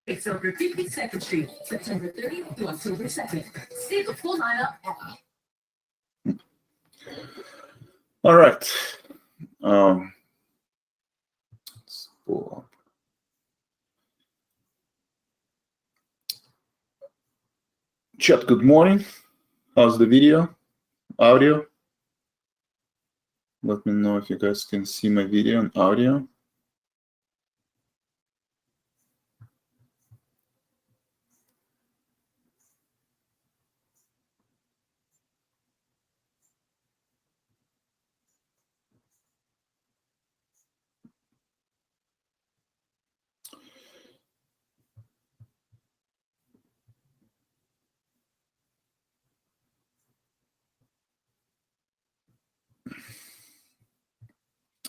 It's over 52nd Street, September 30th to October 2nd. See the full lineup at... All right. Let's pull up. Chat, good morning. How's the video? Audio? Let me know if you guys can see my video and audio.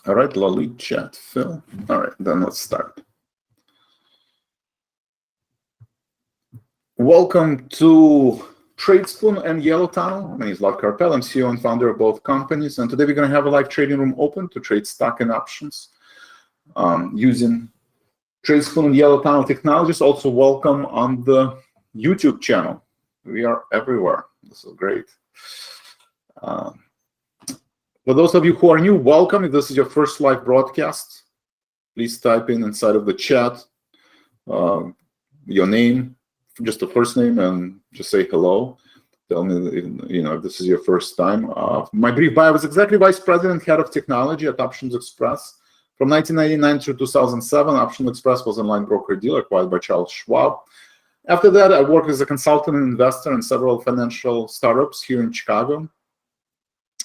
All right, Lolly, chat, Phil. All right, then let's start. Welcome to Tradespoon and Yellow Tunnel. My name is Vlad Karpel. I'm CEO and founder of both companies. And today we're going to have a live trading room open to trade stock and options using Tradespoon and Yellow Tunnel technologies. Also welcome on the YouTube channel. We are everywhere. This is great. For those of you who are new, welcome. If this is your first live broadcast, please type in inside of the chat your name, just the first name, and just say hello. Tell me if this is your first time. My brief bio was Executive Vice President, Head of Technology at Options Express. From 1999 to 2007, Options Express was an online broker-dealer acquired by Charles Schwab. After that, I worked as a consultant and investor in several financial startups here in Chicago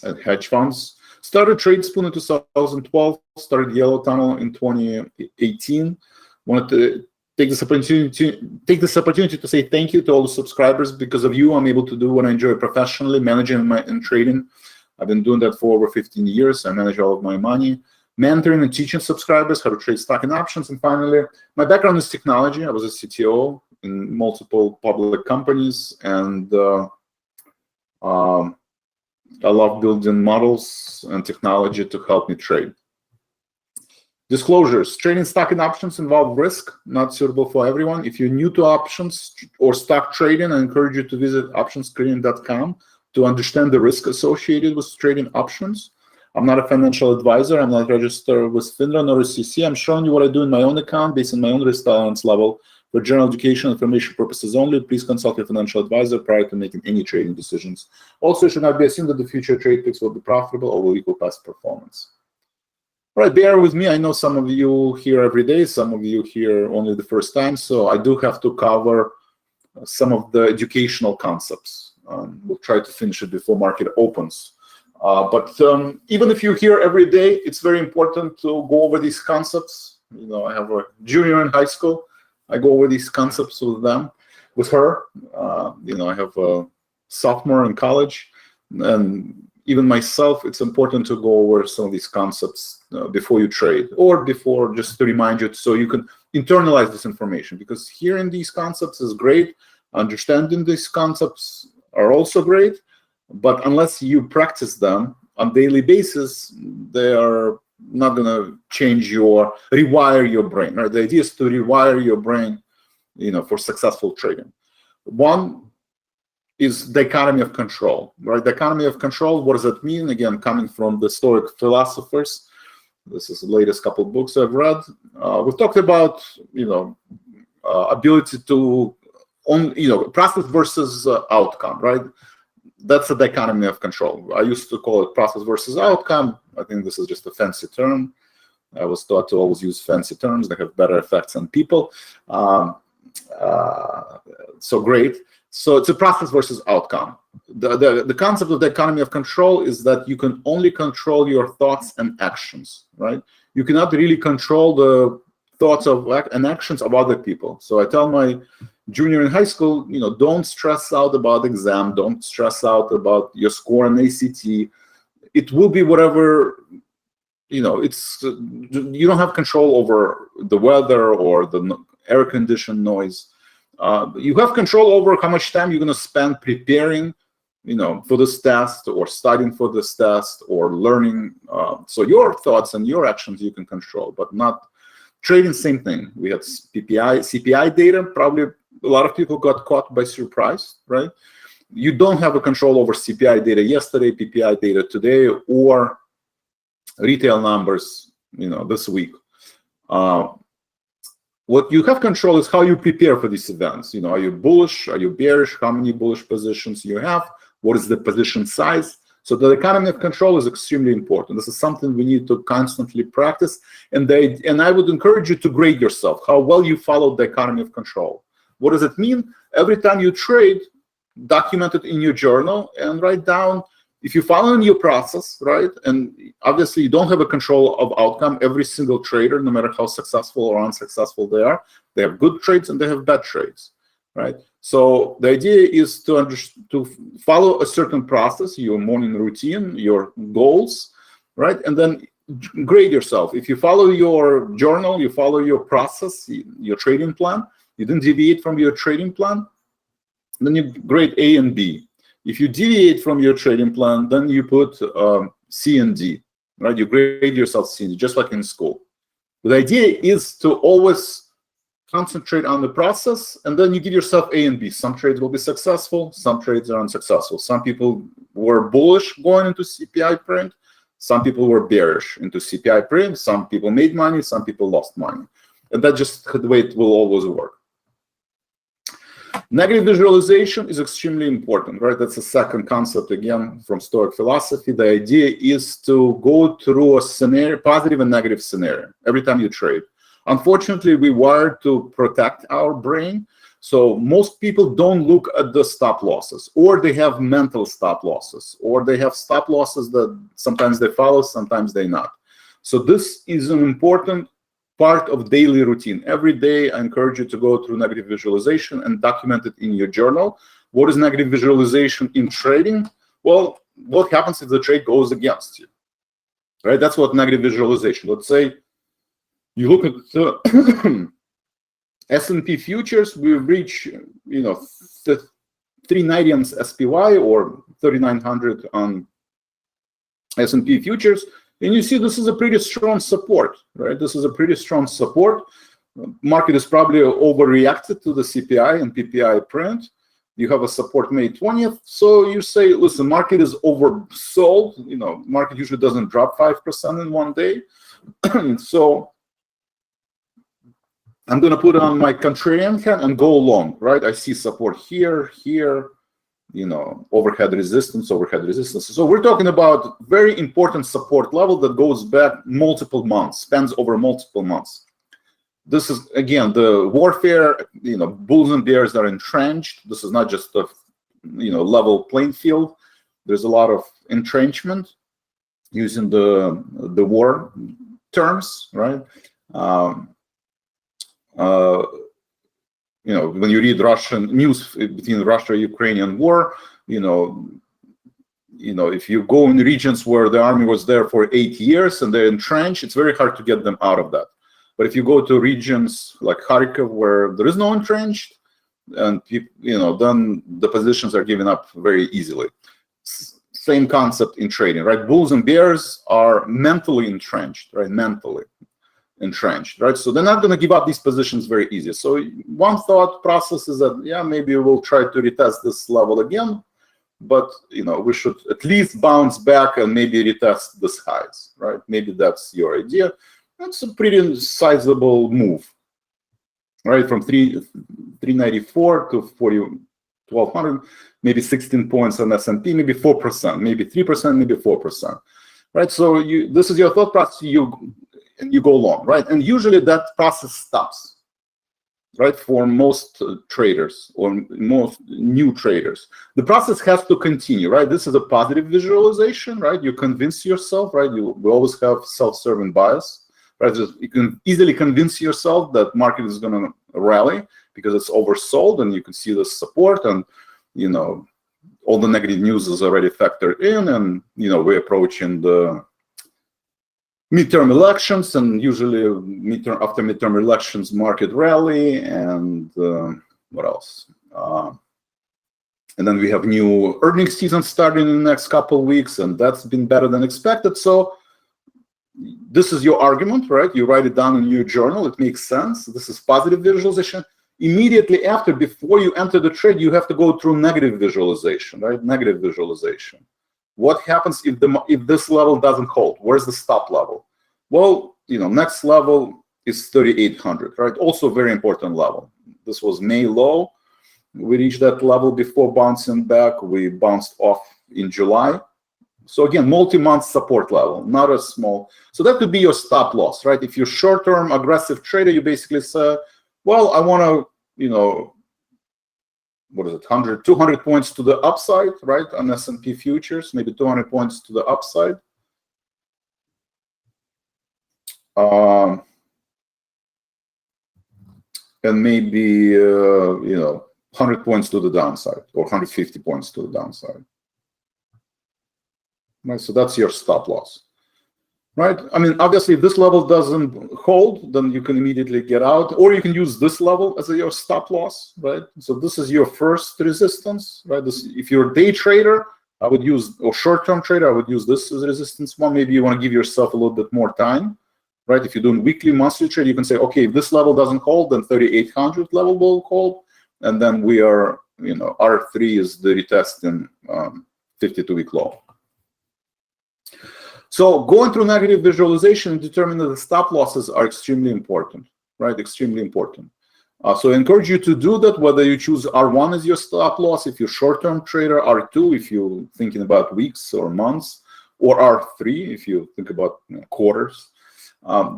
and hedge funds. Started Tradespoon in 2012, started Yellow Tunnel in 2018. Wanted to take this opportunity to say thank you to all the subscribers. Because of you, I'm able to do what I enjoy professionally, managing and trading. I've been doing that for over 15 years. I manage all of my money, mentoring and teaching subscribers how to trade stock and options. And finally, my background is technology. I was a CTO in multiple public companies, and I love building models and technology to help me trade. Disclosures: trading stock and options involve risk, not suitable for everyone. If you're new to options or stock trading, I encourage you to visit optionsscreening.com to understand the risk associated with trading options. I'm not a financial advisor. I'm not registered with FINRA nor SEC. I'm showing you what I do in my own account based on my own risk tolerance level. For general education information purposes only, please consult your financial advisor prior to making any trading decisions. Also, it should not be assumed that the future trade picks will be profitable or will equal past performance. All right, bear with me. I know some of you here every day, some of you here only the first time, so I do have to cover some of the educational concepts. We'll try to finish it before market opens. But even if you're here every day, it's very important to go over these concepts. You know, I have a junior in high school. I go over these concepts with her. I have a sophomore in college, and even myself, it's important to go over some of these concepts before you trade, or before, just to remind you, so you can internalize this information. Because hearing these concepts is great, understanding these concepts are also great, but unless you practice them on a daily basis, they are not going to rewire your brain. Right? The idea is to rewire your brain, for successful trading. One is the economy of control. Right? The economy of control. What does that mean? Again, coming from the Stoic philosophers. This is the latest couple of books I've read. We've talked about, ability to process versus outcome. Right? That's the economy of control. I used to call it process versus outcome. I think this is just a fancy term. I was taught to always use fancy terms. They have better effects on people. So great. So it's a process versus outcome. The concept of the economy of control is that you can only control your thoughts and actions, right? You cannot really control the thoughts and actions of other people. So I tell my junior in high school, don't stress out about exam. Don't stress out about your score on ACT. It will be whatever, you don't have control over the weather or the air condition noise. You have control over how much time you're going to spend preparing, for this test, or studying for this test, or learning. So your thoughts and your actions you can control, but not Trading, same thing. We had CPI data. Probably a lot of people got caught by surprise, right? You don't have a control over CPI data yesterday, PPI data today, or retail numbers, this week. What you have control is how you prepare for these events. Are you bullish? Are you bearish? How many bullish positions you have? What is the position size? So the economy of control is extremely important. This is something we need to constantly practice. And I would encourage you to grade yourself, how well you followed the economy of control. What does it mean? Every time you trade, document it in your journal and write down if you follow in your process, right? And obviously you don't have a control of outcome. Every single trader, no matter how successful or unsuccessful they are, they have good trades and they have bad trades, right? So the idea is to follow a certain process, your morning routine, your goals, right? And then grade yourself. If you follow your journal, you follow your process, your trading plan, you didn't deviate from your trading plan, then you grade A and B. If you deviate from your trading plan, then you put C and D, right? You grade yourself C and D, just like in school. The idea is to always concentrate on the process, and then you give yourself A and B. Some trades will be successful, some trades are unsuccessful. Some people were bullish going into CPI print, some people were bearish into CPI print, some people made money, some people lost money. And that's just the way it will always work. Negative visualization is extremely important, right? That's the second concept, again, from Stoic philosophy. The idea is to go through a scenario, positive and negative scenario, every time you trade. Unfortunately, we're wired to protect our brain. So most people don't look at the stop losses, or they have mental stop losses, or they have stop losses that sometimes they follow, sometimes they not. So this is an important part of daily routine. Every day, I encourage you to go through negative visualization and document it in your journal. What is negative visualization in trading? Well, what happens if the trade goes against you, right? That's what negative visualization. Let's say you look at the S&P futures, we reach, 390 on SPY or 3,900 on S&P futures. And you see this is a pretty strong support, right? This is a pretty strong support. Market is probably overreacted to the CPI and PPI print. You have a support May 20th. So you say, listen, market is oversold. Market usually doesn't drop 5% in one day. So I'm going to put on my contrarian hat and go long, right? I see support here, overhead resistance. So we're talking about very important support level that goes back multiple months, spans over multiple months. This is, again, the warfare, bulls and bears are entrenched. This is not just a, level playing field. There's a lot of entrenchment using the war terms, right? When you read Russian news between Russia-Ukrainian war, if you go in regions where the army was there for 8 years and they're entrenched, it's very hard to get them out of that. But if you go to regions like Kharkiv where there is no entrenched, and then the positions are given up very easily. Same concept in trading, right? Bulls and bears are mentally entrenched, right? Mentally entrenched, right? So they're not going to give up these positions very easy. So one thought process is that, yeah, maybe we'll try to retest this level again, but we should at least bounce back and maybe retest this highs, right? Maybe that's your idea. That's a pretty sizable move, right? From 394 to 4,1200, maybe 16 points on S&P, maybe 4%, maybe 3%, maybe 4%, right? So this is your thought process. You go long, right? And usually that process stops, right? For most traders or most new traders, the process has to continue, right? This is a positive visualization, right? You convince yourself, right? We always have self-serving bias, right? You can easily convince yourself that market is going to rally because it's oversold, and you can see the support, and all the negative news is already factored in, and we're approaching the midterm elections, and usually after midterm elections, market rally, and what else? And then we have new earnings season starting in the next couple of weeks, and that's been better than expected. So this is your argument, right? You write it down in your journal. It makes sense. This is positive visualization. Immediately after, before you enter the trade, you have to go through negative visualization, right? Negative visualization. What happens if this level doesn't hold? Where's the stop level? Well, next level is 3,800, right? Also very important level. This was May low. We reached that level before bouncing back. We bounced off in July. So again, multi-month support level, not a small. So that could be your stop loss, right? If you're short-term aggressive trader, you basically say, well, I want to, what is it, 100, 200 points to the upside, right? On S&P futures, maybe 200 points to the upside. And maybe, 100 points to the downside or 150 points to the downside. Right, so that's your stop loss, right? I mean, obviously, if this level doesn't hold, then you can immediately get out, or you can use this level as your stop loss, right? So this is your first resistance, right? If you're a day trader, I would use, or short-term trader, I would use this as resistance one. Maybe you want to give yourself a little bit more time, right? If you're doing weekly, monthly trade, you can say, okay, if this level doesn't hold, then 3,800 level will hold, and then we are, R3 is the retesting 52-week low. So going through negative visualization and determining that the stop losses are extremely important, right? Extremely important. So I encourage you to do that, whether you choose R1 as your stop loss, if you're short-term trader, R2 if you're thinking about weeks or months, or R3 if you think about quarters.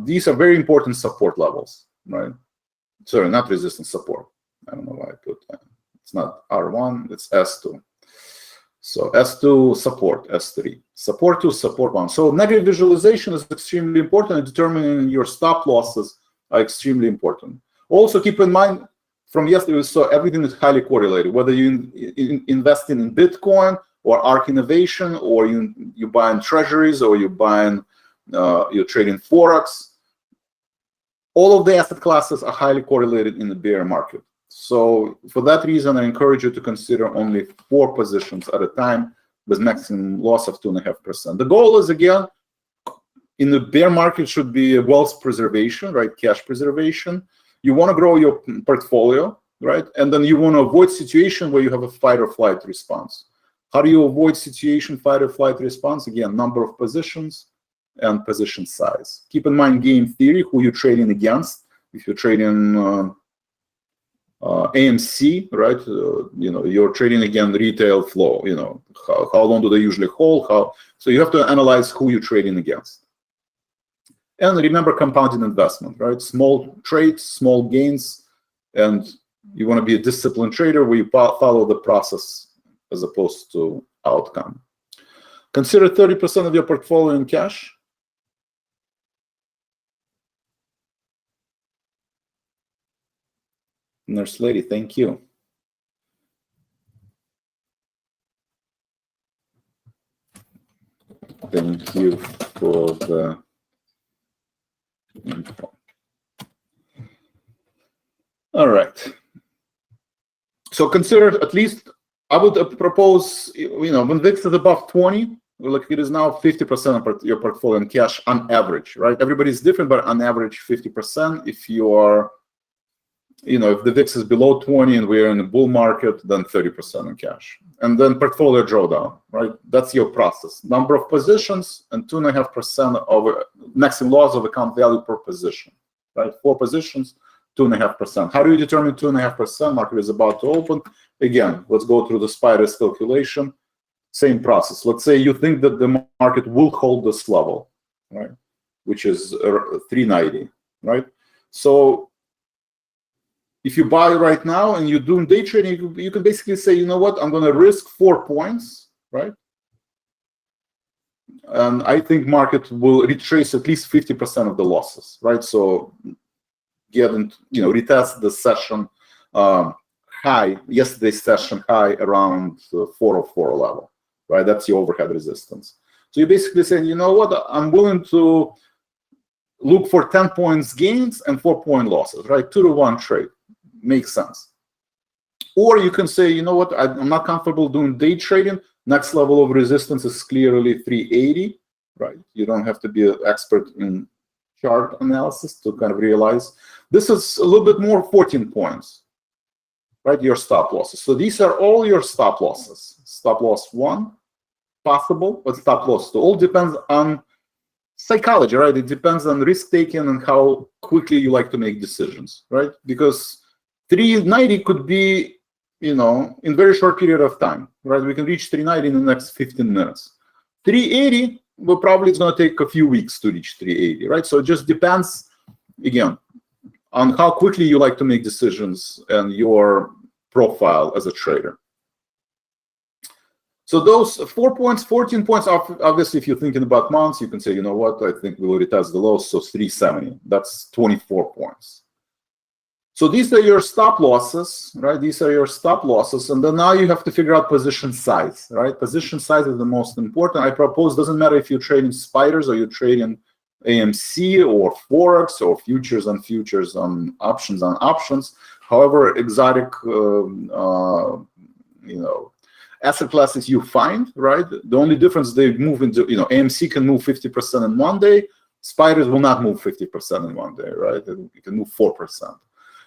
These are very important support levels, right? Sorry, not resistance, support. I don't know why I put that. It's not R1, it's S2. So S2, support, S3. Support 2, support 1. So negative visualization is extremely important, and determining your stop losses are extremely important. Also keep in mind, from yesterday we saw everything is highly correlated, whether you investing in Bitcoin or ARK Innovation, or you buying treasuries, or you're trading Forex. All of the asset classes are highly correlated in the bear market. So for that reason, I encourage you to consider only 4 positions at a time with maximum loss of 2.5%. The goal is, again, in the bear market should be wealth preservation, right? Cash preservation. You want to grow your portfolio, right? And then you want to avoid situation where you have a fight or flight response. How do you avoid situation, fight or flight response? Again, number of positions and position size. Keep in mind game theory, who you're trading against. If you're trading AMC, right? You're trading against retail flow. How long do they usually hold? So you have to analyze who you're trading against. And remember compounding investment, right? Small trades, small gains, and you want to be a disciplined trader where you follow the process as opposed to outcome. Consider 30% of your portfolio in cash. Nurse lady, thank you. Thank you for the info. All right. So consider at least, I would propose, when VIX is above 20, like it is now 50% of your portfolio in cash on average, right? Everybody's different, but on average 50%. If you are if the VIX is below 20 and we're in a bull market, then 30% in cash. And then portfolio drawdown, right? That's your process. Number of positions and 2.5% of maximum loss of account value per position, right? 4 positions, 2.5%. How do you determine 2.5%? Market is about to open. Again, let's go through the SPY risk calculation. Same process. Let's say you think that the market will hold this level, right? Which is 390, right? So if you buy right now and you're doing day trading, you can basically say, you know what, I'm going to risk 4 points, right? And I think market will retrace at least 50% of the losses, right? So retest the session high, yesterday's session high around 404 level, right? That's your overhead resistance. So you're basically saying, you know what, I'm willing to look for 10 points gains and 4-point losses, right? 2-to-1 trade. Makes sense. Or you can say, you know what, I'm not comfortable doing day trading. Next level of resistance is clearly 380, right? You don't have to be an expert in chart analysis to kind of realize this is a little bit more 14 points, right? Your stop losses. So these are all your stop losses. Stop loss 1, possible, but stop loss 2. All depends on psychology, right? It depends on risk taking and how quickly you like to make decisions, right? Because 390 could be, in very short period of time, right? We can reach 390 in the next 15 minutes. 380, well, probably it's going to take a few weeks to reach 380, right? So it just depends, again, on how quickly you like to make decisions and your profile as a trader. So those 4 points, 14 points, obviously, if you're thinking about months, you can say, you know what, I think we will retest the lows, so 370. That's 24 points. So these are your stop losses, right? These are your stop losses. And then now you have to figure out position size, right? Position size is the most important. I propose, doesn't matter if you're trading spiders or you're trading AMC or Forex or futures on futures on options. However exotic, asset classes you find, right? The only difference they move into, AMC can move 50% in one day. Spiders will not move 50% in one day, right? It can move 4%.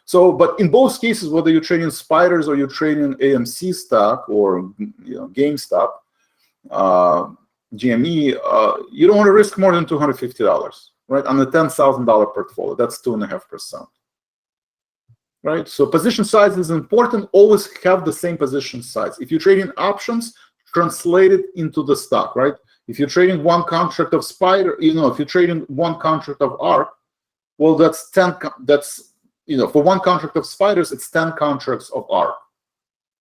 So, but in both cases, whether you're trading spiders or you're trading AMC stock or GameStop, GME, you don't want to risk more than $250, right? On a $10,000 portfolio, that's 2.5%, right? So position size is important. Always have the same position size. If you're trading options, translate it into the stock, right? If you're trading one contract of Spider, if you're trading one contract of ARK, well, that's 10. For one contract of spiders, it's 10 contracts of ARK,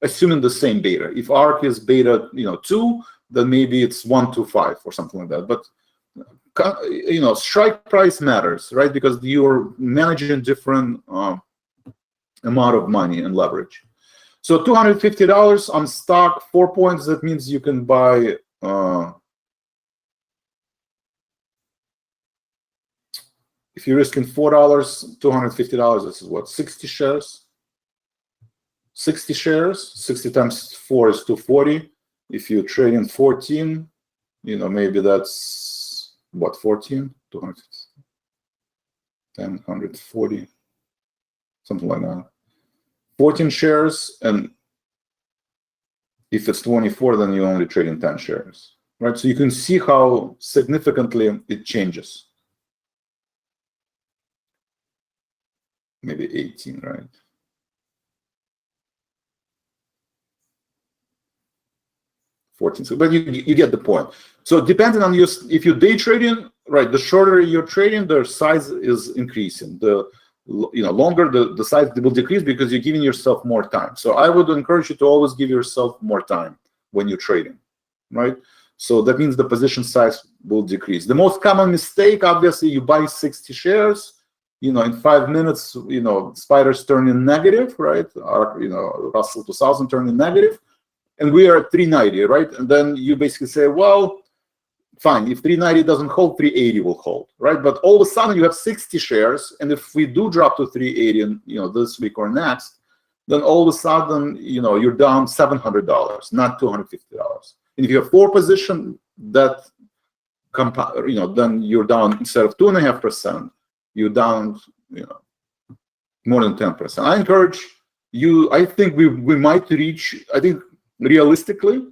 assuming the same beta. If ARK is beta, 2, then maybe it's 1 to 5 or something like that. But strike price matters, right? Because you're managing different amount of money and leverage. So $250 on stock, 4 points. That means you can buy. If you're risking $4, $250, this is what, 60 shares? 60 shares, 60 times 4 is 240. If you're trading 14, maybe that's, what, 14? 250, 10, 140, something like that. 14 shares, and if it's 24, then you're only trading 10 shares, right? So you can see how significantly it changes. Maybe 18, right? So, but you get the point. So depending on if you're day trading, right, the shorter you're trading, the size is increasing. The longer the size will decrease because you're giving yourself more time. So I would encourage you to always give yourself more time when you're trading, right? So that means the position size will decrease. The most common mistake, obviously, you buy 60 shares. In 5 minutes, spiders turning negative, right? Or, Russell 2000 turning negative, and we are at 390, right? And then you basically say, well, fine, if 390 doesn't hold, 380 will hold, right? But all of a sudden you have 60 shares, and if we do drop to 380, this week or next, then all of a sudden, you're down $700, not $250. And if you have 4 positions, that then you're down, instead of 2.5%, you're down, more than 10%. I encourage you. I think we might reach. I think realistically,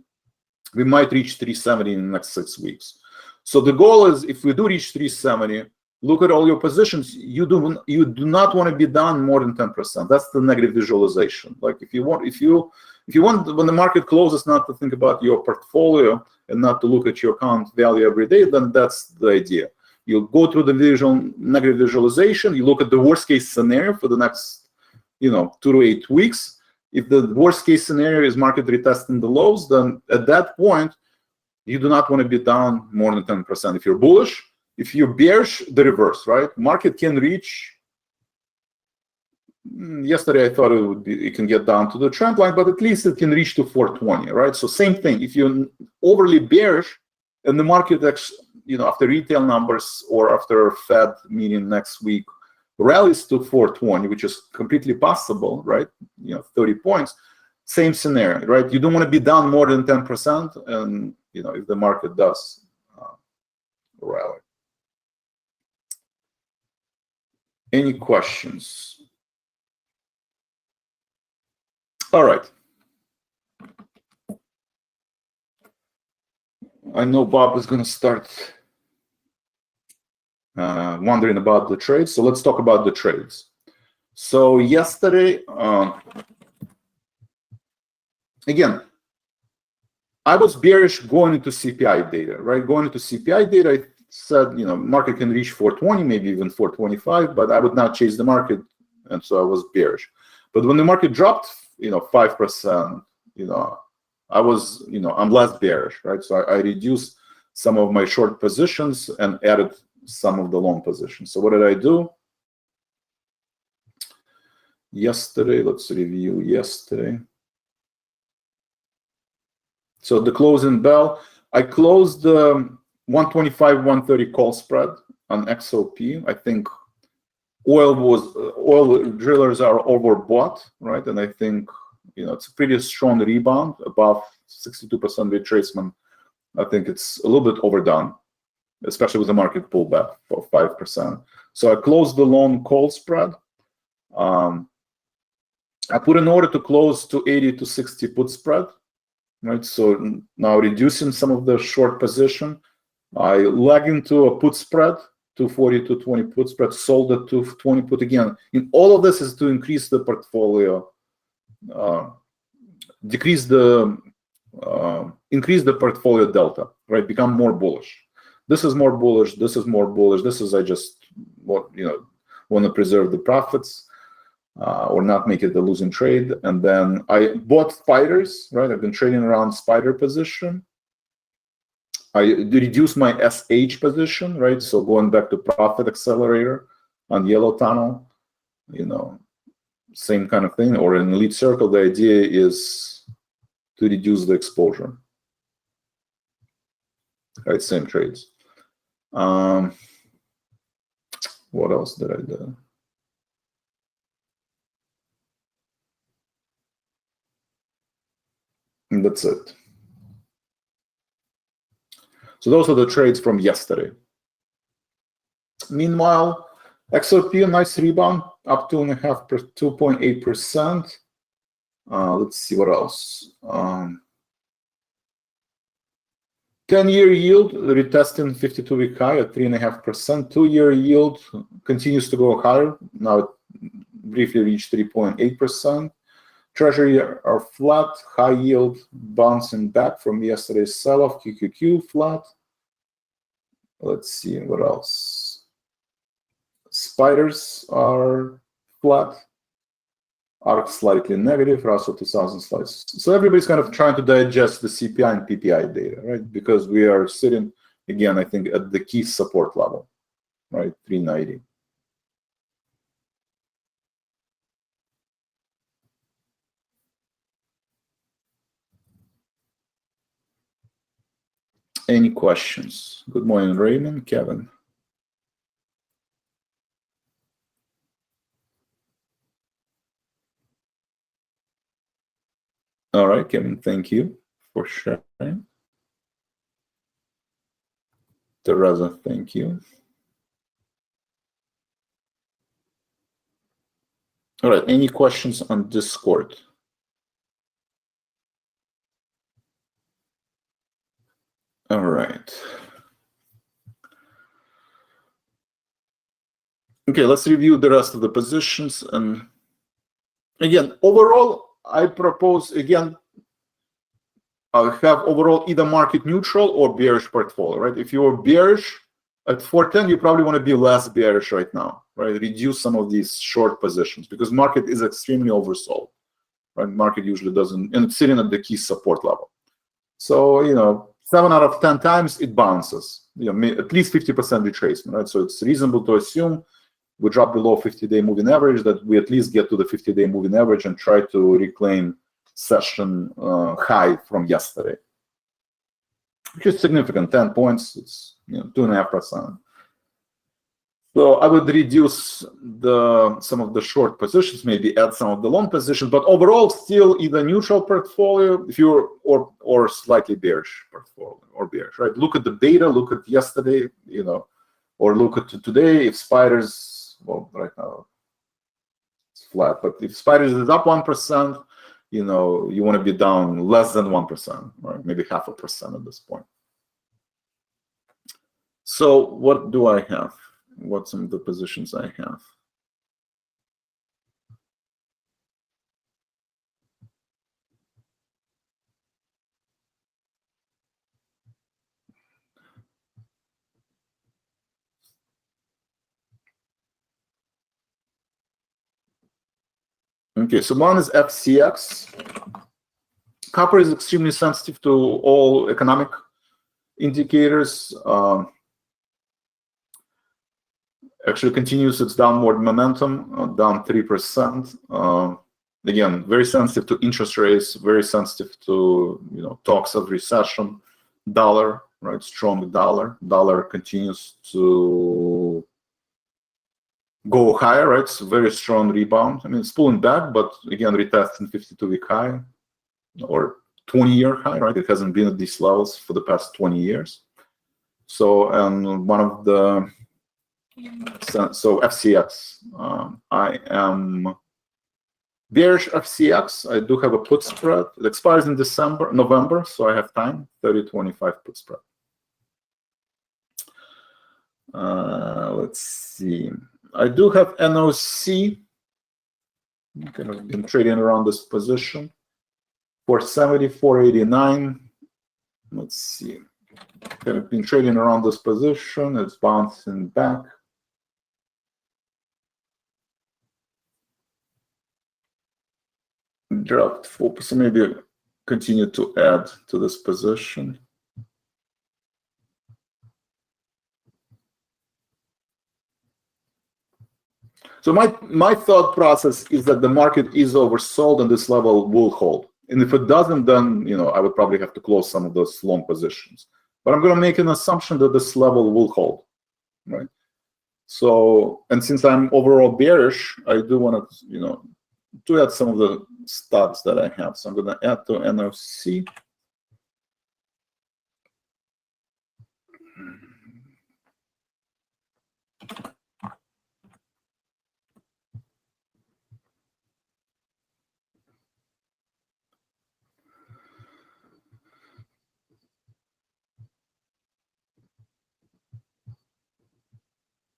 we might reach 370 in the next 6 weeks. So the goal is, if we do reach 370, look at all your positions. You do not want to be down more than 10%. That's the negative visualization. Like if you want when the market closes, not to think about your portfolio and not to look at your account value every day, then that's the idea. You go through the negative visualization. You look at the worst case scenario for the next, 2 to 8 weeks. If the worst case scenario is market retesting the lows, then at that point, you do not want to be down more than 10%. If you're bullish, if you're bearish, the reverse, right? Market can reach. Yesterday, I thought it can get down to the trend line, but at least it can reach to 420, right? So same thing. If you're overly bearish and the market after retail numbers or after Fed meeting next week rallies to 420, which is completely possible, right? 30 points, same scenario, right? You don't want to be down more than 10%, and if the market does rally. Any questions? All right. I know Bob is going to start wondering about the trades. So let's talk about the trades. So yesterday, again, I was bearish going into CPI data, right? Going into CPI data, I said, market can reach 420, maybe even 425, but I would not chase the market, and so I was bearish. But when the market dropped, 5%, I was, I'm less bearish, right? So I reduced some of my short positions and added some of the long positions. So what did I do? Yesterday, let's review yesterday. So the closing bell, I closed the 125, 130 call spread on XOP. I think oil drillers are overbought, right? And I think, it's a pretty strong rebound, above 62% retracement. I think it's a little bit overdone, especially with the market pullback for 5%. So I closed the long call spread. I put an order to close to 80 to 60 put spread, right? So now reducing some of the short position. I lag into a put spread, 240 to 20 put spread, sold at 220 put again. In all of this is to increase the portfolio, increase the portfolio delta, right? Become more bullish. This is more bullish. This is more bullish. This is I just want to preserve the profits or not make it a losing trade. And then I bought spiders, right? I've been trading around spider position. I reduced my SH position, right? So going back to profit accelerator on yellow tunnel, same kind of thing. Or in elite circle, the idea is to reduce the exposure. Right, same trades. What else did I do? And that's it. So those are the trades from yesterday. Meanwhile, XRP, a nice rebound, up 2.8%. Let's see what else. 10-year yield retesting 52-week high at 3.5%. 2-year yield continues to go higher. Now it briefly reached 3.8%. Treasury are flat. High yield bouncing back from yesterday's sell-off. QQQ flat. Let's see what else. Spiders are flat. ARC slightly negative. Russell 2000 slides. So everybody's kind of trying to digest the CPI and PPI data, right? Because we are sitting, again, I think, at the key support level, right? 390. Any questions? Good morning, Raymond, Kevin. All right, Kevin, thank you for sharing. Teresa, thank you. All right, any questions on Discord? All right. Okay, let's review the rest of the positions. And again, overall, I propose, again, I have overall either market neutral or bearish portfolio, right? If you're bearish at 410, you probably want to be less bearish right now, right? Reduce some of these short positions because market is extremely oversold, right? Market usually doesn't, and it's sitting at the key support level. So, 7 out of 10 times it bounces, at least 50% retracement, right? So it's reasonable to assume we drop below 50-day moving average, that we at least get to the 50-day moving average and try to reclaim session high from yesterday, which is significant, 10 points, it's 2.5%. So I would reduce some of the short positions, maybe add some of the long positions, but overall still either neutral portfolio if you're or slightly bearish portfolio. or bearish, right? Look at the data, look at yesterday, or look at today. If spiders, well, right now it's flat, but if spiders is up 1%, you want to be down less than 1%, right? Maybe 0.5% at this point. So what do I have? What's some of the positions I have? Okay, so one is FCX. Copper is extremely sensitive to all economic indicators. Actually continues its downward momentum, down 3%. Again, very sensitive to interest rates, very sensitive to talks of recession. Dollar, right? Strong dollar. Dollar continues to go higher, right? It's a very strong rebound. I mean, it's pulling back, but again, retesting 52-week high or 20-year high, right? It hasn't been at these levels for the past 20 years. So, and one of the so FCX, I am bearish FCX. I do have a put spread. It expires in November, so I have time. 30.25 put spread. Let's see. I do have NOC. Kind of been trading around this position. 470, 489. Let's see. Kind of been trading around this position. It's bouncing back. Dropped 4%. Maybe continue to add to this position. So my thought process is that the market is oversold and this level will hold. And if it doesn't, then I would probably have to close some of those long positions. But I'm going to make an assumption that this level will hold, right? So, and since I'm overall bearish, I do want to add some of the stocks that I have. So I'm going to add to NOC.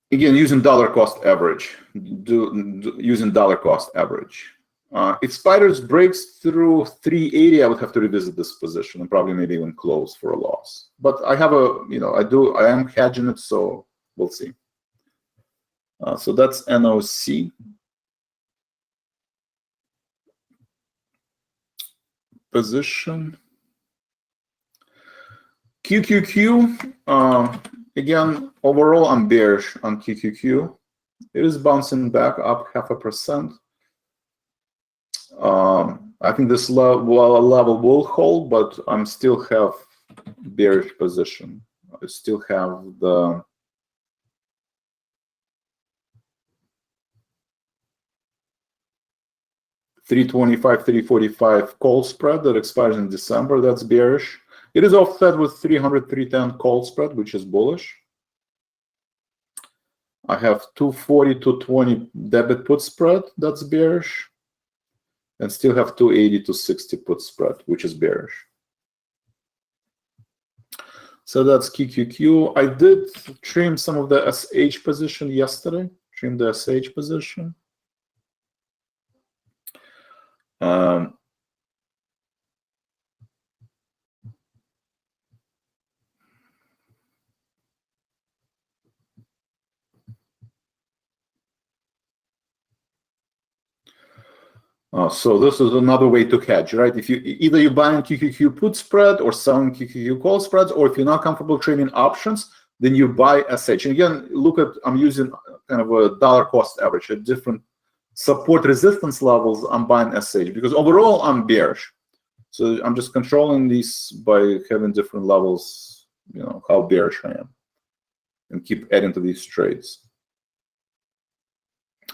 Again, using dollar cost average. Using dollar cost average. If spiders breaks through 380, I would have to revisit this position and probably maybe even close for a loss. But I have I am hedging it, so we'll see. So that's NOC. Position. QQQ. Again, overall, I'm bearish on QQQ. It is bouncing back up 0.5%. I think this level will hold, but I'm still have bearish position. I still have the $325, $345 call spread that expires in December. That's bearish. It is offset with 300, 310 call spread, which is bullish. I have 240, 220 debit put spread. That's bearish. And still have 280 to 60 put spread, which is bearish. So that's QQQ. I did trim some of the SH position yesterday. Trim the SH position. So this is another way to hedge, right? If you either you're buying QQQ put spread or selling QQQ call spreads, or if you're not comfortable trading options, then you buy SH. And again, look at, I'm using kind of a dollar cost average at different support resistance levels. I'm buying SH because overall I'm bearish. So I'm just controlling these by having different levels, how bearish I am, and keep adding to these trades.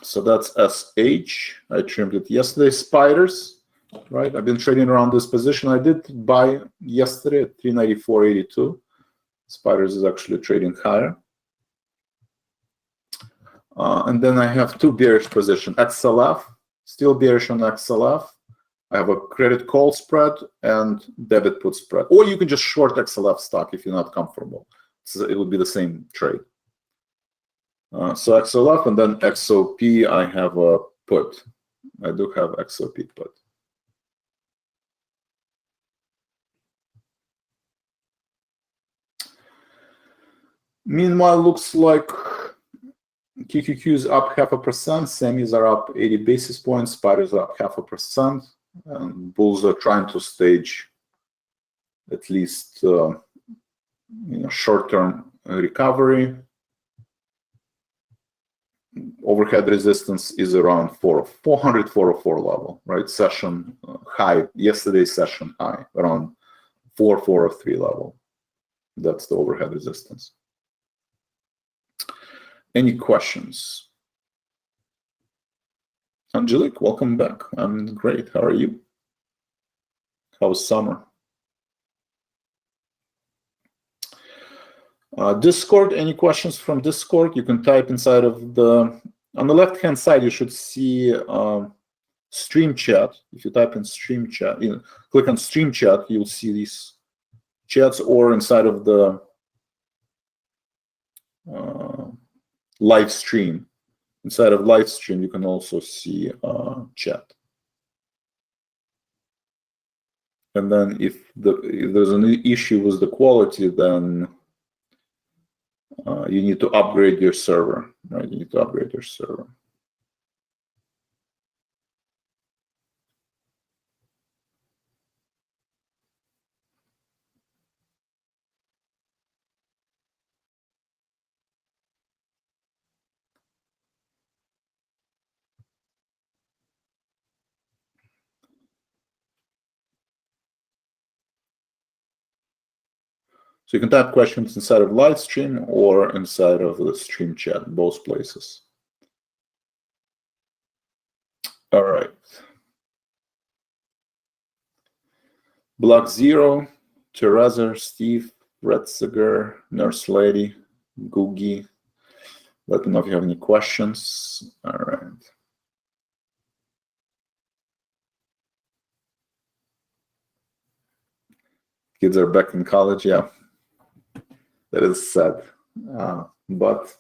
So that's SH. I trimmed it yesterday. Spiders. right? I've been trading around this position. I did buy yesterday at 394.82. Spiders is actually trading higher. And then I have two bearish positions. XLF, still bearish on XLF. I have a credit call spread and debit put spread. Or you can just short XLF stock if you're not comfortable. So it will be the same trade. So XLF and then XOP, I have a put. I do have XOP put. Meanwhile, looks like QQQ is up 0.5%, semis are up 80 basis points, spiders are up 0.5%, and bulls are trying to stage at least short-term recovery. Overhead resistance is around 404 level, right? Session high, yesterday's session high, around 403 level. That's the overhead resistance. Any questions? Angelique, welcome back. I'm great. How are you? How's summer? Discord, any questions from Discord? You can type inside of the, on the left-hand side, you should see stream chat. If you type in stream chat, click on stream chat, you'll see these chats, or inside of the live stream. Inside of live stream, you can also see chat. And then if there's an issue with the quality, then you need to upgrade your server, right? You need to upgrade your server. So you can type questions inside of live stream or inside of the stream chat, both places. All right. Block Zero, Teresa, Steve, Retziger, Nurse Lady, Googie. Let me know if you have any questions. All right. Kids are back in college, yeah. That is sad, but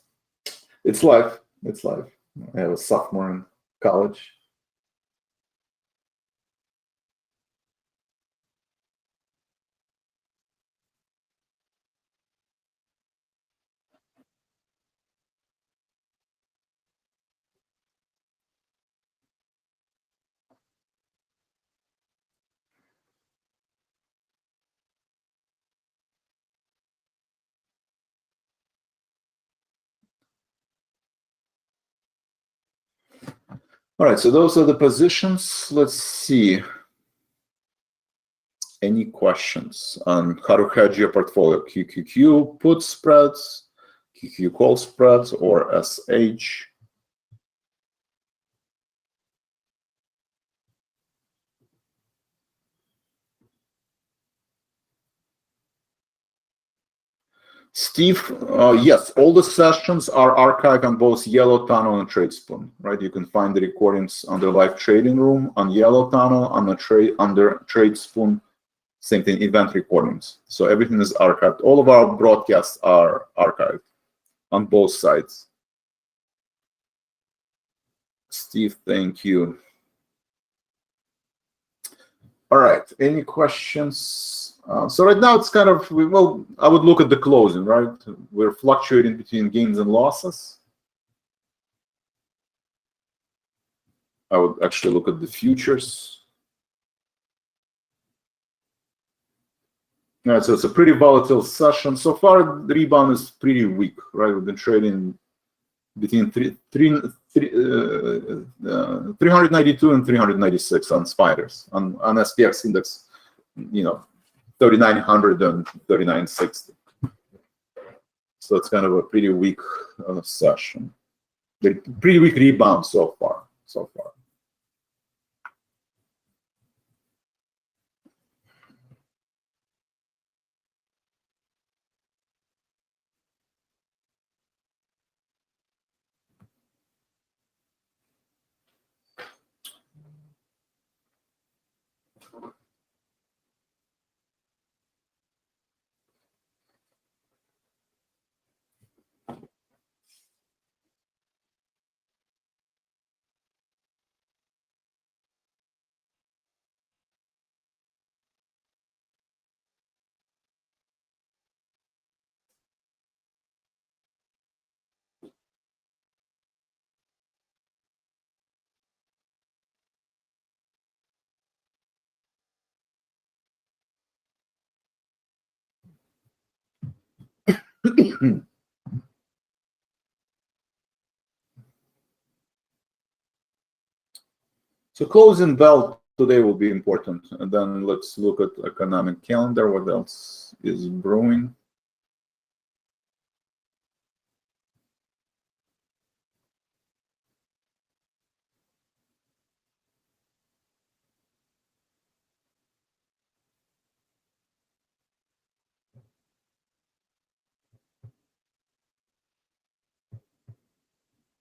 it's life. It's life. I have a sophomore in college. All right, so those are the positions. Let's see. Any questions on how to hedge your portfolio? QQQ put spreads, QQQ call spreads, or SH? Steve, yes, all the sessions are archived on both Yellow Tunnel and Tradespoon, right? You can find the recordings on the live trading room, on Yellow Tunnel, on the under Tradespoon, same thing, event recordings. So everything is archived. All of our broadcasts are archived on both sides. Steve, thank you. All right, any questions? So right now it's kind of, well, I would look at the closing, right? We're fluctuating between gains and losses. I would actually look at the futures. All right, so it's a pretty volatile session. So far, the rebound is pretty weak, right? We've been trading between 392 and 396 on spiders. On SPX index, 3,900 and 3,960. So it's kind of a pretty weak session. Pretty weak rebound so far. So closing bell today will be important. And then let's look at economic calendar. What else is brewing?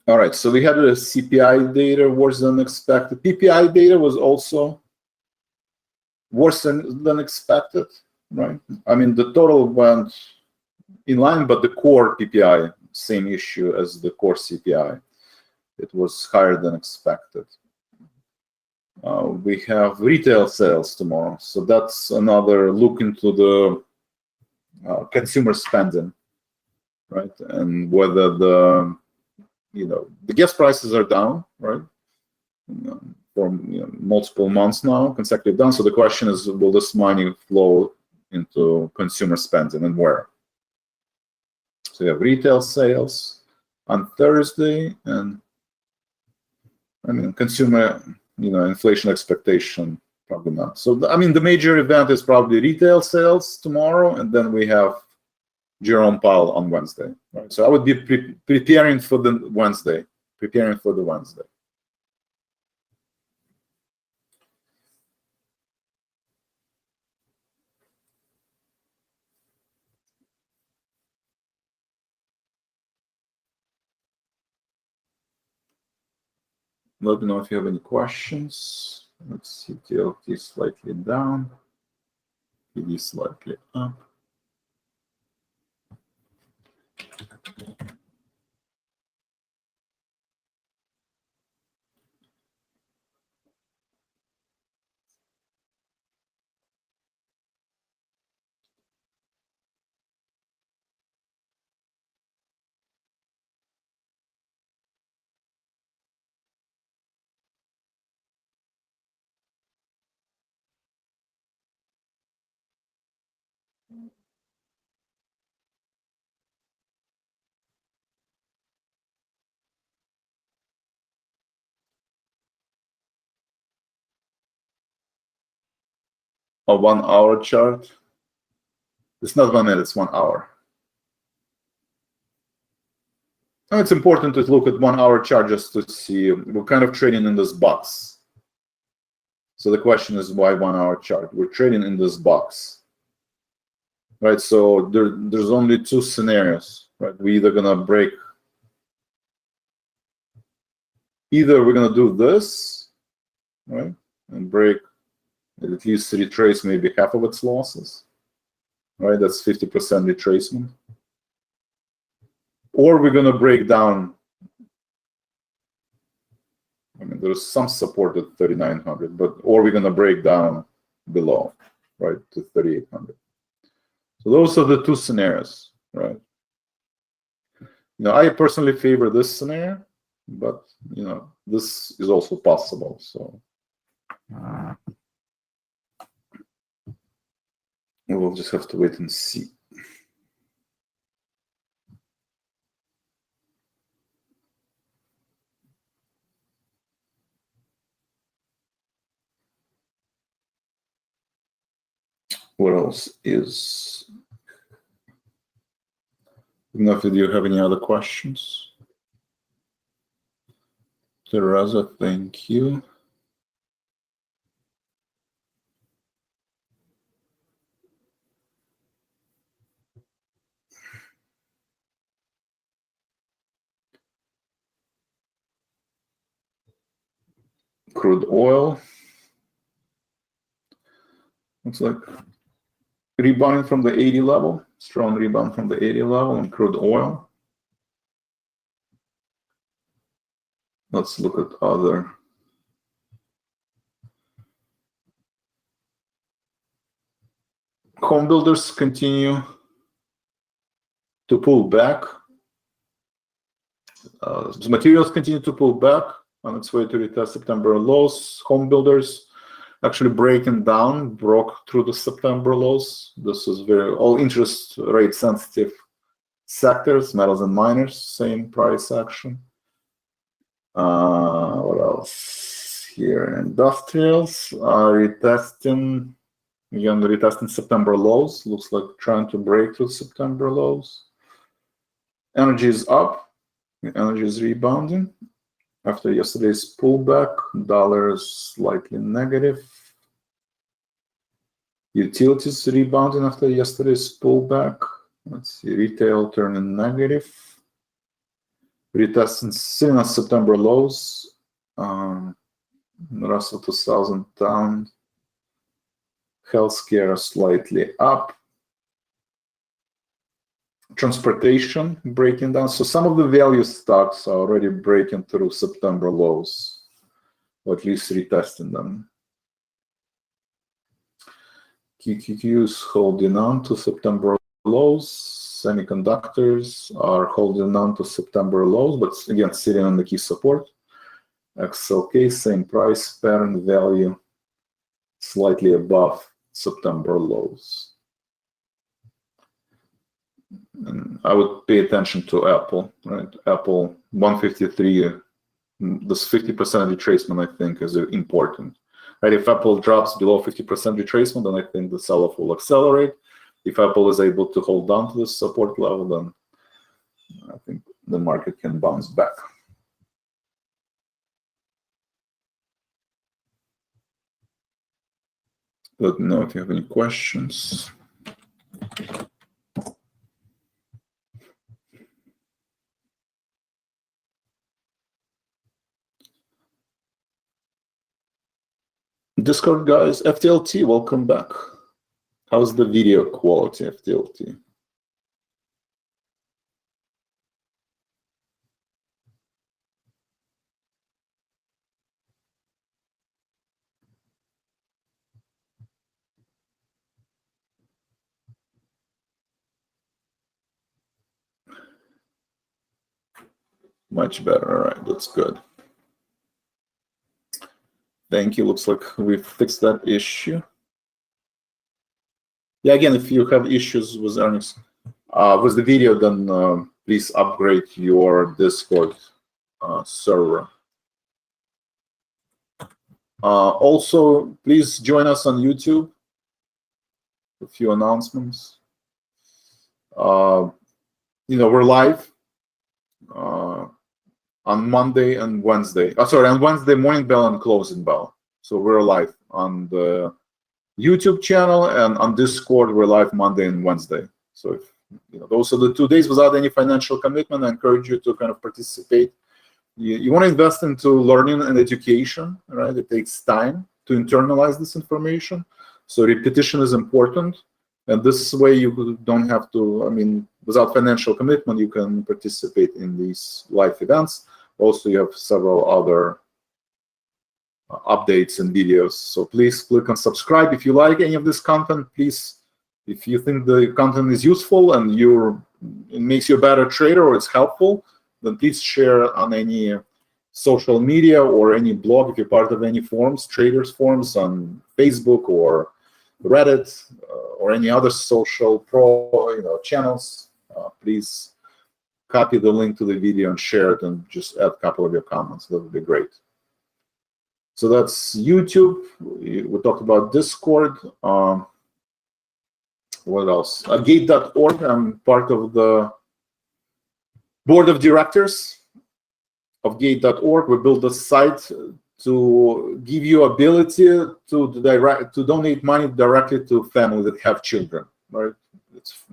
All right, so we had a CPI data worse than expected. PPI data was also worse than expected, right? I mean, the total went in line, but the core PPI, same issue as the core CPI. It was higher than expected. We have retail sales tomorrow, so that's another look into the consumer spending, right? And whether the gas prices are down, right? For multiple months now, consecutive down. So the question is, will this money flow into consumer spending and where? So you have retail sales on Thursday, and I mean consumer, inflation expectation probably not. So I mean the major event is probably retail sales tomorrow, and then we have Jerome Powell on Wednesday. Right? So I would be preparing for the Wednesday. Let me know if you have any questions. Let's see, TLT slightly down, PD slightly up. A 1 hour chart. It's not 1 minute, it's 1 hour. And it's important to look at 1 hour chart just to see we're kind of trading in this box. So the question is, why 1 hour chart? We're trading in this box, right? So there's only two scenarios, right? We're either gonna break, either we're gonna do this, right, and break, at least retrace maybe half of its losses, right? That's 50% retracement. Or we're gonna break down. I mean, there's some support at 3,900, but or we're gonna break down below, right, to 3,800. So those are the two scenarios, right? I personally favor this scenario, but this is also possible. So we'll just have to wait and see. What else is? Enough. Do you have any other questions? Teresa, thank you. Crude oil. Looks like rebounding from the 80 level, strong rebound from the 80 level on crude oil. Let's look at other. Home builders continue to pull back. Materials continue to pull back on its way to retest September lows. Home builders actually breaking down, broke through the September lows. This is all interest rate sensitive sectors, metals and miners, same price action. What else here? Industrials are retesting, again, retesting September lows. Looks like trying to break through September lows. Energy is up. Energy is rebounding after yesterday's pullback. Dollar is slightly negative. Utilities rebounding after yesterday's pullback. Let's see, retail turning negative. Retesting sitting at September lows. Russell 2000 down. Healthcare slightly up. Transportation breaking down. So some of the value stocks are already breaking through September lows, or at least retesting them. QQQ is holding on to September lows. Semiconductors are holding on to September lows, but again, sitting on the key support. XLK, same price, parent value, slightly above September lows. And I would pay attention to Apple, right? Apple 153, this 50% retracement, I think, is important. Right? If Apple drops below 50% retracement, then I think the sell-off will accelerate. If Apple is able to hold on to the support level, then I think the market can bounce back. Let me know if you have any questions. Discord guys, FTLT, welcome back. How's the video quality, FTLT? Much better, all right, that's good. Thank you, looks like we've fixed that issue. Yeah, again, if you have issues with earnings, with the video, then please upgrade your Discord server. Also, please join us on YouTube. A few announcements. We're live on Monday and Wednesday. On Wednesday, morning bell and closing bell. So we're live on the YouTube channel, and on Discord, we're live Monday and Wednesday. So if those are the 2 days without any financial commitment, I encourage you to kind of participate. You want to invest into learning and education, right? It takes time to internalize this information. So repetition is important. And this way you don't have to, without financial commitment, you can participate in these live events. Also, you have several other updates and videos. So please click on subscribe. If you like any of this content, please, if you think the content is useful and it makes you a better trader or it's helpful, then please share on any social media or any blog. If you're part of any forums, traders forums on Facebook or Reddit or any other social channels, please copy the link to the video and share it, and just add a couple of your comments. That would be great. So that's YouTube. We talked about Discord. What else? Gate.org. I'm part of the board of directors of Gate.org. We built a site to give you ability to donate money directly to families that have children. Right? It's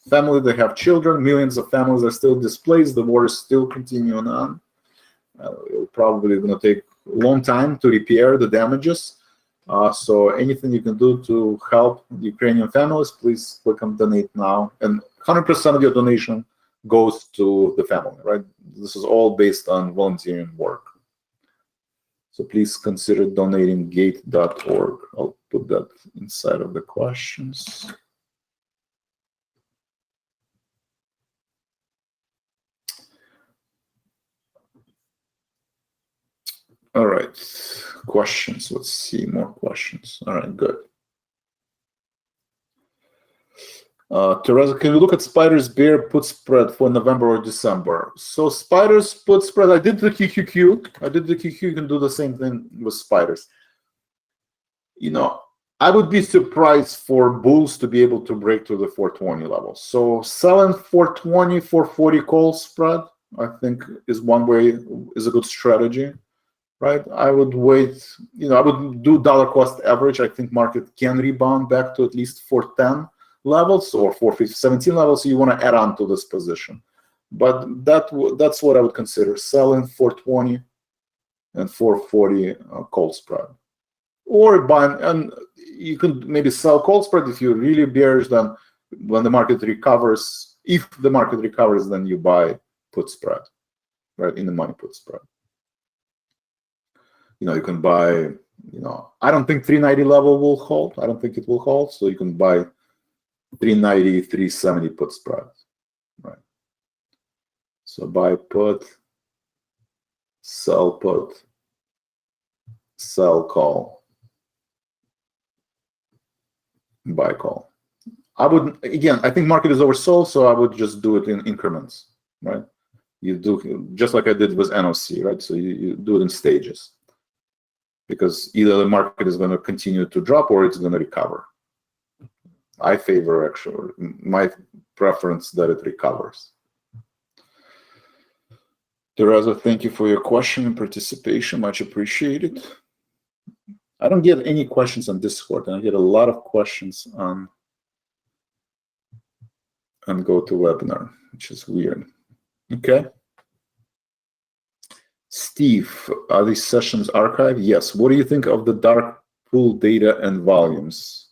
families that have children. Millions of families are still displaced. The war is still continuing on. It's probably going to take a long time to repair the damages. So anything you can do to help Ukrainian families, please click on donate now. And 100% of your donation goes to the family, right? This is all based on volunteering work. So please consider donating gate.org. I'll put that inside of the questions. All right, questions. Let's see more questions. All right, good. Teresa, can we look at Spider's bear put spread for November or December? So Spider's put spread, I did the QQQ. You can do the same thing with Spiders. You know, I would be surprised for bulls to be able to break to the 420 level. So selling 420, 440 call spread, I think is one way, is a good strategy. Right, I would wait. I would do dollar cost average. I think market can rebound back to at least 410 levels or 417 levels. So you want to add on to this position, but that's what I would consider selling 420 and 440 call spread, or buying. And you can maybe sell call spread if you're really bearish. Then when the market recovers, if the market recovers, then you buy put spread, right, in the money put spread. You can buy, I don't think 390 level will hold. I don't think it will hold. So you can buy 390, 370 put spread, right? So buy put, sell call, buy call. I think market is oversold, so I would just do it in increments, right? You do just like I did with NOC, right? So you do it in stages. Because either the market is going to continue to drop or it's going to recover. I favor, actually, my preference that it recovers. Teresa, thank you for your question and participation. Much appreciated. I don't get any questions on Discord, and I get a lot of questions on GoToWebinar, which is weird. Okay. Steve, are these sessions archived? Yes. What do you think of the dark pool data and volumes?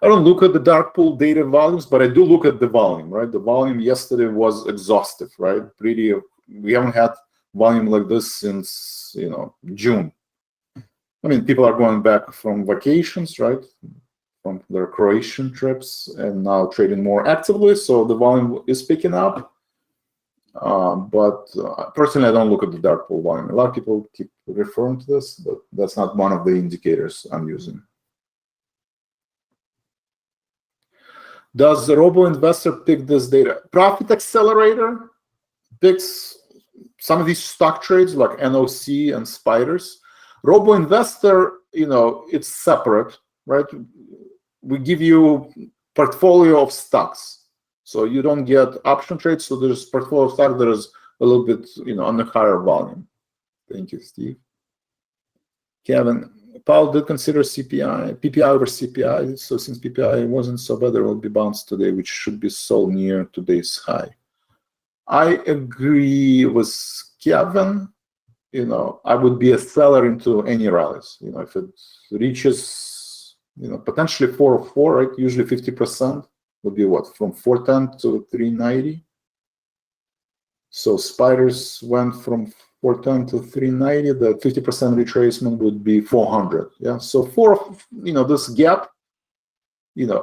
I don't look at the dark pool data volumes, but I do look at the volume, right? The volume yesterday was exhaustive, right? We haven't had volume like this since, June. I mean, people are going back from vacations, right? From their Croatian trips and now trading more actively. So the volume is picking up. But personally, I don't look at the dark pool volume. A lot of people keep referring to this, but that's not one of the indicators I'm using. Does the robo-investor pick this data? Profit Accelerator picks some of these stock trades like NOC and Spiders. Robo-investor, it's separate, right? We give you portfolio of stocks. So you don't get option trades. So there's portfolio of stock that is a little bit, on the higher volume. Thank you, Steve. Kevin, Paul did consider PPI over CPI. So since PPI wasn't so bad, there will be bounce today, which should be sold near today's high. I agree with Kevin. I would be a seller into any rallies. If it reaches, potentially 404, right? Usually 50%. Would be what, from 410 to 390. So Spiders went from 410 to 390. The 50% retracement would be 400. Yeah. So this gap,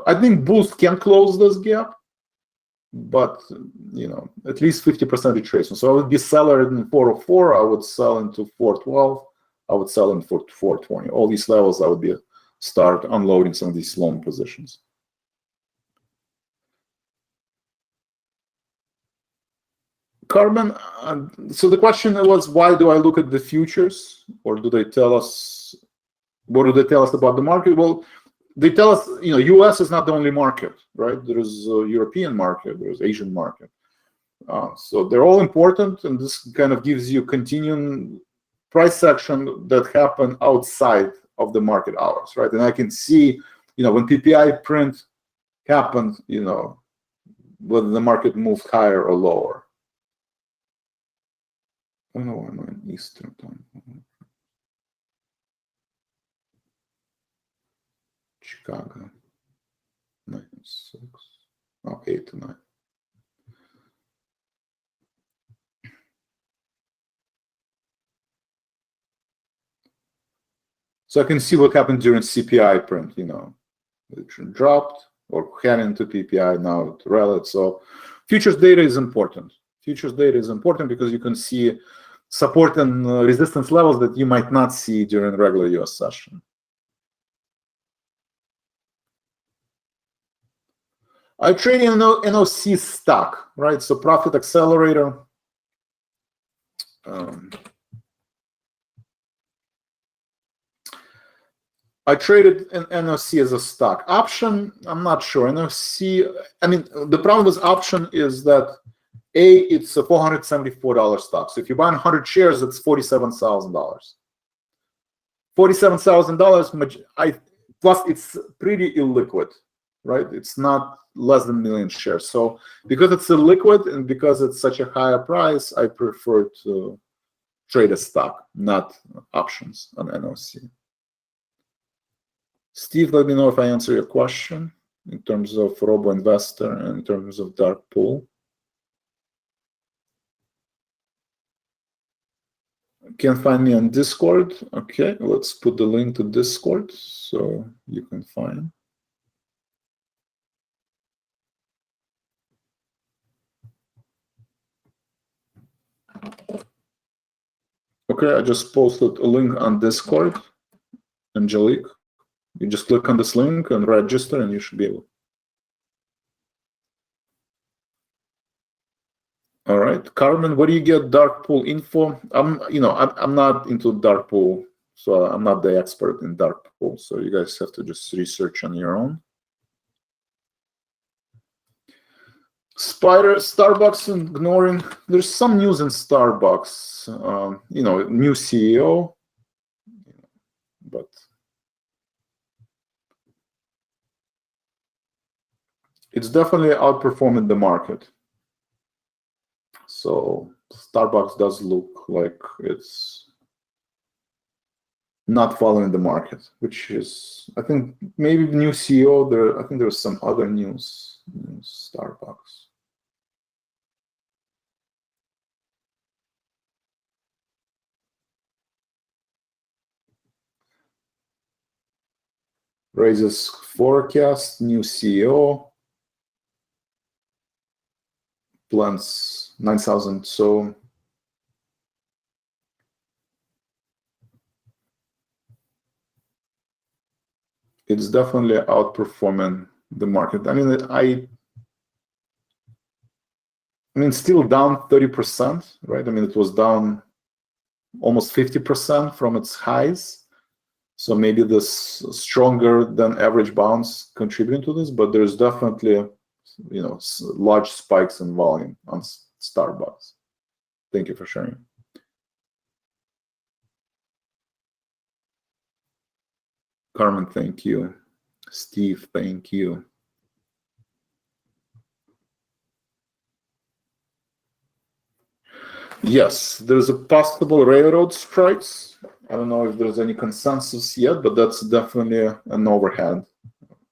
I think bulls can close this gap, but at least 50% retracement. So I would be seller in 404. I would sell into 412. I would sell in 420. All these levels, I would be start unloading some of these long positions. Carmen, so the question was, why do I look at the futures, or do they tell us, what do they tell us about the market? Well, they tell us, U.S. is not the only market, right? There is a European market, there's Asian market. So they're all important, and this kind of gives you continuing price action that happen outside of the market hours, right? And I can see, when PPI print happened, whether the market moved higher or lower. I don't know why I'm in Eastern time. Chicago. 9, 6. Oh, 8 to 9. So I can see what happened during CPI print, you know, it dropped or heading into PPI, now it rallied. So futures data is important. Futures data is important because you can see support and resistance levels that you might not see during regular US session. I trade in NOC stock, right? So profit accelerator. I traded an NOC as a stock. Option, I'm not sure. NOC, I mean, the problem with option is that it's a $474 stock. So if you buy 100 shares, it's $47,000. $47,000, plus it's pretty illiquid, right? It's not less than 1 million shares. So because it's illiquid and because it's such a higher price, I prefer to trade a stock, not options on NOC. Steve, let me know if I answer your question in terms of robo-investor and in terms of dark pool. You can find me on Discord. Okay, let's put the link to Discord so you can find. Okay, I just posted a link on Discord. Angelique, you just click on this link and register and you should be able. All right, Carmen, where do you get dark pool info? I'm not into dark pool, so I'm not the expert in dark pool. So you guys have to just research on your own. Starbucks ignoring. There's some news in Starbucks. New CEO, but it's definitely outperforming the market. So Starbucks does look like it's not following the market, which is, I think, maybe the new CEO. I think there's some other news. Starbucks. Raises forecast, new CEO. Plans 9,000. So it's definitely outperforming the market. I mean, still down 30%, right? I mean, it was down almost 50% from its highs. So maybe this stronger than average bounce contributing to this, but there's definitely, large spikes in volume on Starbucks. Thank you for sharing. Carmen, thank you. Steve, thank you. Yes, there's a possible railroad strikes. I don't know if there's any consensus yet, but that's definitely an overhead.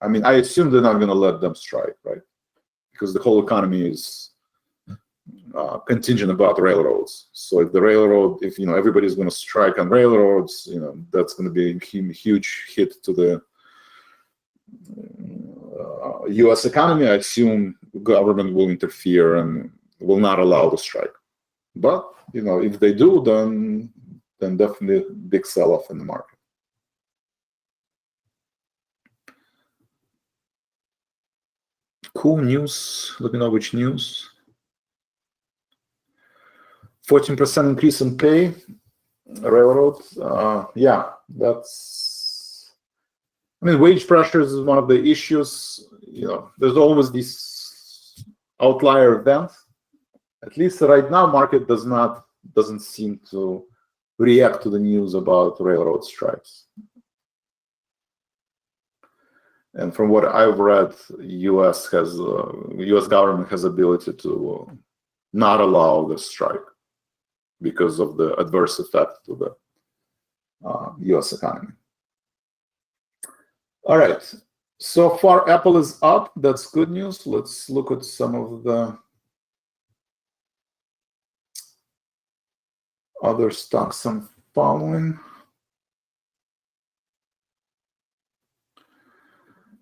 I mean, I assume they're not going to let them strike, right? Because the whole economy is contingent about railroads. So if everybody's going to strike on railroads, that's going to be a huge hit to the U.S. economy. I assume government will interfere and will not allow the strike. But if they do, then definitely big sell-off in the market. Cool news. Let me know which news. 14% increase in pay. Railroad. Yeah, that's. I mean, wage pressures is one of the issues. There's always these outlier events. At least right now, market doesn't seem to react to the news about railroad strikes. And from what I've read, U.S. government has ability to not allow the strike because of the adverse effect to the U.S. economy. All right, So far, Apple is up. That's good news. Let's look at some of the other stocks I'm following.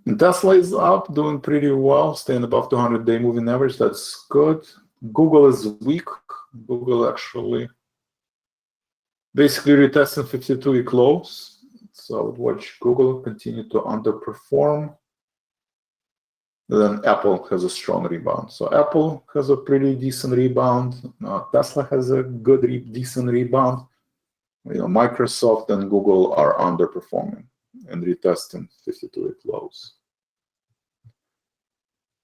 And Tesla is up, doing pretty well, staying above 200-day moving average. That's good. Google is weak. Google actually basically retesting 52-week lows. So I would watch Google continue to underperform. Then Apple has a strong rebound. So Apple has a pretty decent rebound. Tesla has a good, decent rebound. Microsoft and Google are underperforming and retesting 52-week lows.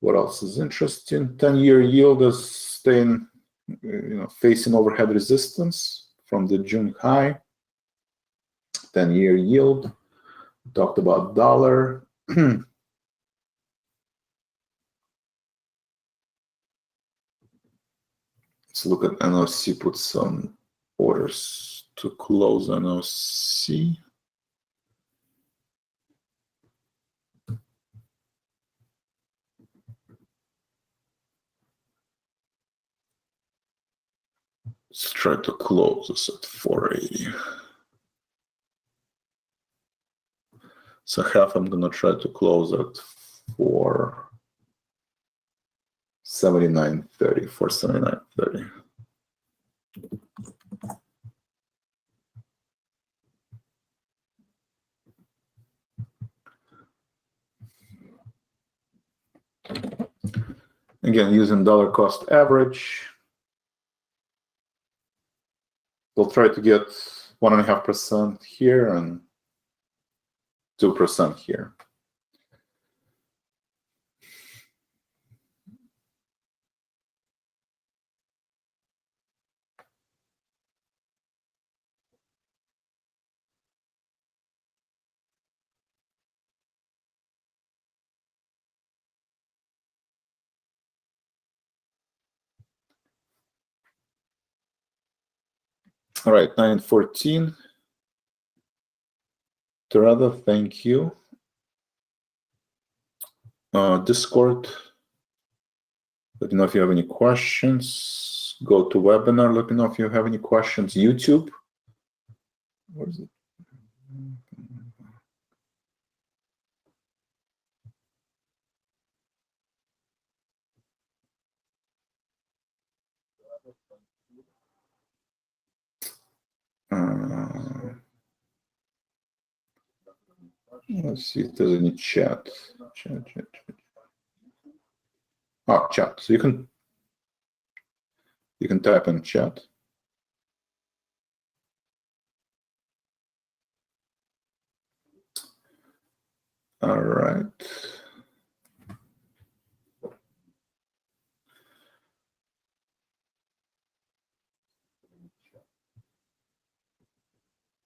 What else is interesting? 10-year yield is staying, facing overhead resistance from the June high. 10-year yield. Talked about dollar. Let's look at NOC, put some orders to close NOC. Let's try to close this at 480. So half I'm going to try to close at 479.30, 479.30. Again, using dollar cost average, we'll try to get 1.5% here and 2% here. All right, 9:14. Terada, thank you. Discord, let me know if you have any questions. Go to webinar, let me know if you have any questions. YouTube, what is it? Let's see if there's any chat. Chat. Oh, chat. So you can type in chat. All right.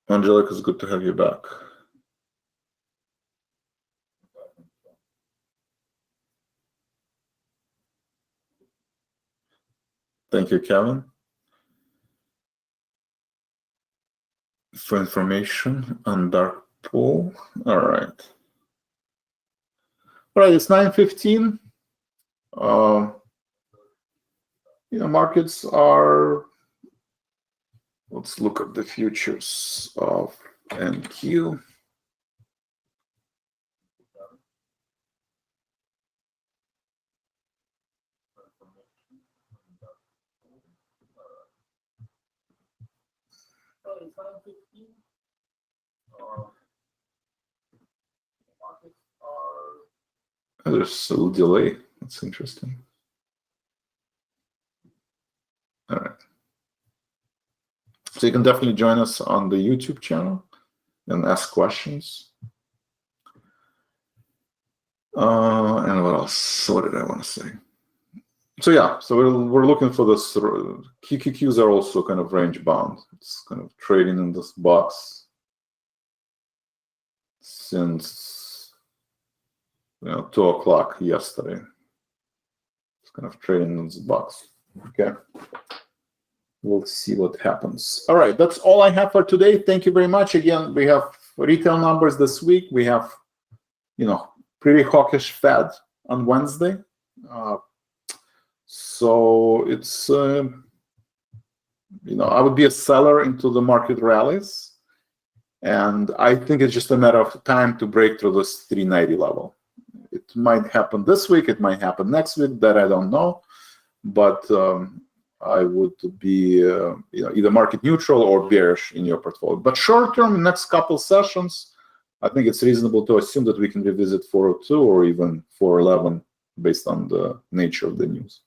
Angelica, it's good to have you back. Thank you, Kevin, for information on dark pool. All right. All right, it's 9:15. Markets are, let's look at the futures of NQ. There's a little delay. That's interesting. All right. So you can definitely join us on the YouTube channel and ask questions. And what else? What did I want to say? So yeah, so we're looking for this. QQQs are also kind of range bound. It's kind of trading in this box since 2 o'clock yesterday. It's kind of trading in this box. Okay. We'll see what happens. All right, that's all I have for today. Thank you very much. Again, we have retail numbers this week. We have, pretty hawkish Fed on Wednesday. So it's, I would be a seller into the market rallies. And I think it's just a matter of time to break through this 390 level. It might happen this week. It might happen next week. That I don't know. But I would be either market neutral or bearish in your portfolio. But short term, next couple sessions, I think it's reasonable to assume that we can revisit 402 or even 411 based on the nature of the news.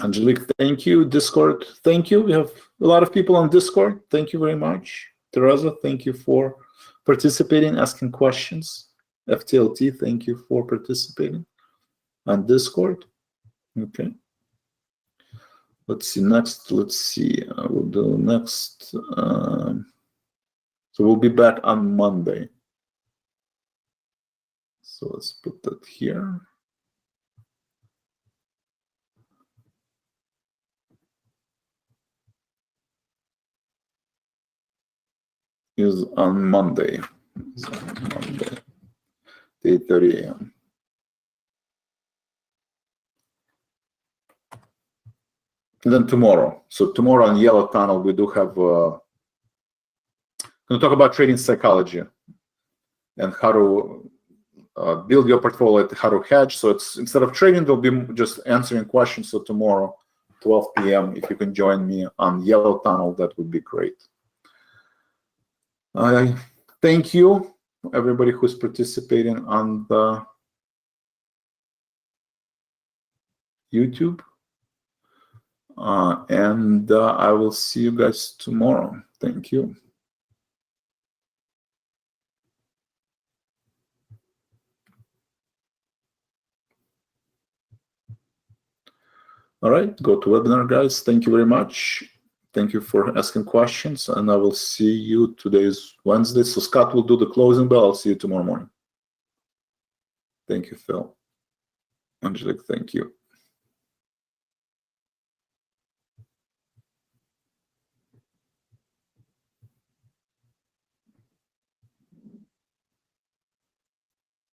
Angelique, thank you. Discord, thank you. We have a lot of people on Discord. Thank you very much. Teresa, thank you for participating, asking questions. FTLT, thank you for participating on Discord. Okay. Let's see next. Let's see. I will do next. So we'll be back on Monday. So let's put that here. Is on Monday. 8:30 a.m. And then tomorrow. So tomorrow on Yellow Tunnel, we do have. Going to talk about trading psychology and how to build your portfolio, how to hedge. So it's instead of trading, they'll be just answering questions. So tomorrow, 12 p.m. If you can join me on Yellow Tunnel, that would be great. Thank you, everybody who's participating on the YouTube. And I will see you guys tomorrow. Thank you. All right, go to webinar, guys. Thank you very much. Thank you for asking questions, and I will see you. Today is Wednesday, so Scott will do the closing bell. I'll see you tomorrow morning. Thank you, Phil. Angelique, thank you.